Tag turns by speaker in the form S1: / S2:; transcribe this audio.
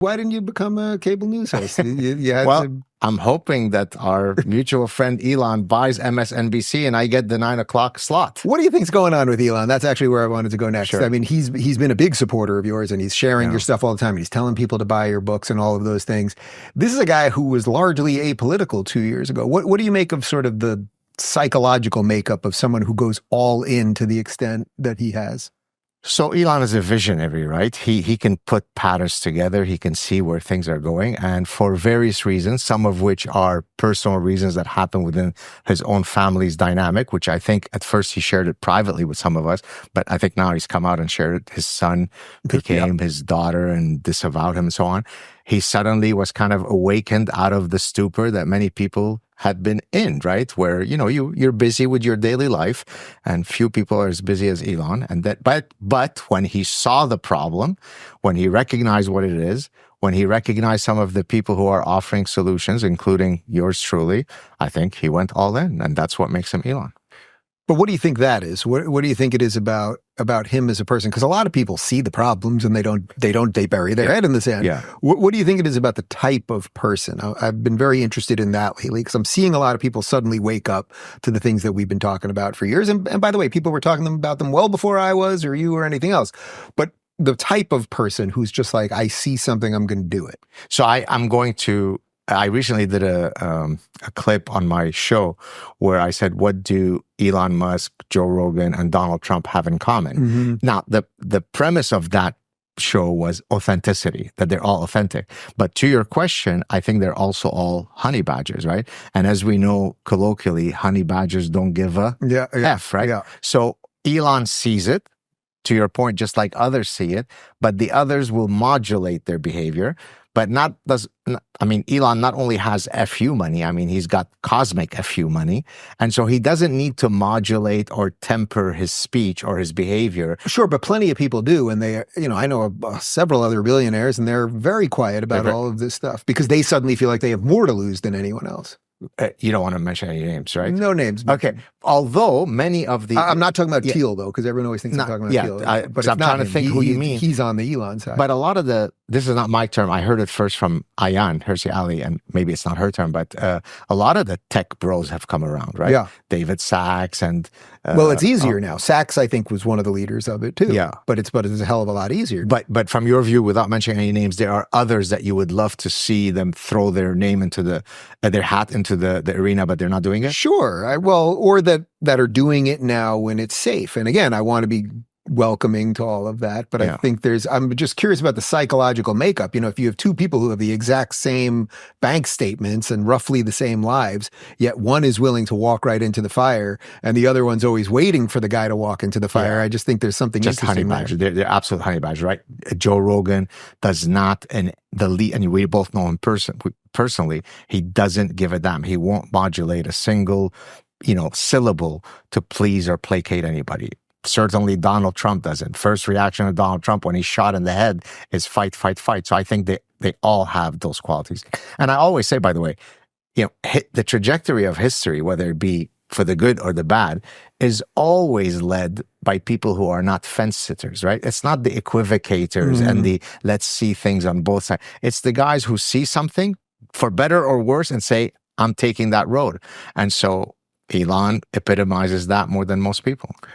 S1: Why didn't you become a cable news host? You had
S2: Well,
S1: to...
S2: I'm hoping that our mutual friend Elon buys MSNBC and I get the 9 o'clock slot.
S1: What do you think's going on with Elon? That's actually where I wanted to go next.
S2: Sure.
S1: I mean, he's been a big supporter of yours, and he's sharing your stuff all the time. He's telling people to buy your books and all of those things. This is a guy who was largely apolitical 2 years ago. What do you make of sort of the psychological makeup of someone who goes all in to the extent that he has?
S2: So Elon is a visionary, right? He can put patterns together. He can see where things are going. And for various reasons, some of which are personal reasons that happen within his own family's dynamic, which I think at first he shared it privately with some of us, but I think now he's come out and shared it. His son became his daughter and disavowed him and so on. He suddenly was kind of awakened out of the stupor that many people had been in, right? Where, you're busy with your daily life and few people are as busy as Elon. And but when he saw the problem, when he recognized what it is, when he recognized some of the people who are offering solutions, including yours truly, I think he went all in, and that's what makes him Elon.
S1: But what do you think that is? What do you think it is about him as a person? Because a lot of people see the problems and they bury their head in the sand.
S2: Yeah.
S1: What do you think it is about the type of person? I've been very interested in that lately because I'm seeing a lot of people suddenly wake up to the things that we've been talking about for years. And by the way, people were talking about them well before I was or you or anything else. But the type of person who's just like, I see something, I'm going to do it.
S2: So I recently did a clip on my show where I said, what do Elon Musk, Joe Rogan, and Donald Trump have in common? Mm-hmm. Now, the premise of that show was authenticity, that they're all authentic. But to your question, I think they're also all honey badgers, right? And as we know, colloquially, honey badgers don't give a F, right? Yeah. So Elon sees it, to your point, just like others see it, but the others will modulate their behavior. But Elon not only has FU money, he's got cosmic FU money. And so he doesn't need to modulate or temper his speech or his behavior.
S1: Sure, but plenty of people do. And I know several other billionaires, and they're very quiet about all of this stuff because they suddenly feel like they have more to lose than anyone else.
S2: You don't want to mention any names, right?
S1: No names.
S2: Okay. Although many of the...
S1: I'm not talking about Thiel, though, because everyone always thinks I'm talking about Thiel.
S2: But I'm trying to think who you mean.
S1: He's on the Elon side.
S2: But a lot of this is not my term. I heard it first from Ayan Hirsi Ali, and maybe it's not her term, but a lot of the tech bros have come around, right? Yeah. David Sachs and...
S1: well, it's easier now. Sachs, I think, was one of the leaders of it, too. Yeah. But it's a hell of a lot easier.
S2: But from your view, without mentioning any names, there are others that you would love to see them throw their name into their hat into the arena, but they're not doing it?
S1: Sure. Or that are doing it now when it's safe. And again, I want to be welcoming to all of that. But I think I'm just curious about the psychological makeup. If you have two people who have the exact same bank statements and roughly the same lives, yet one is willing to walk right into the fire and the other one's always waiting for the guy to walk into the fire. I just think there's something
S2: just
S1: interesting
S2: honey badger. They're absolute honey badger, right? Joe Rogan does not, and we both know him personally, he doesn't give a damn. He won't modulate a single, syllable to please or placate anybody. Certainly Donald Trump doesn't. First reaction of Donald Trump when he's shot in the head is fight, fight, fight. So I think they all have those qualities. And I always say, by the way, the trajectory of history, whether it be for the good or the bad, is always led by people who are not fence sitters, right? It's not the equivocators and the let's see things on both sides. It's the guys who see something for better or worse and say, I'm taking that road. And so Elon epitomizes that more than most people.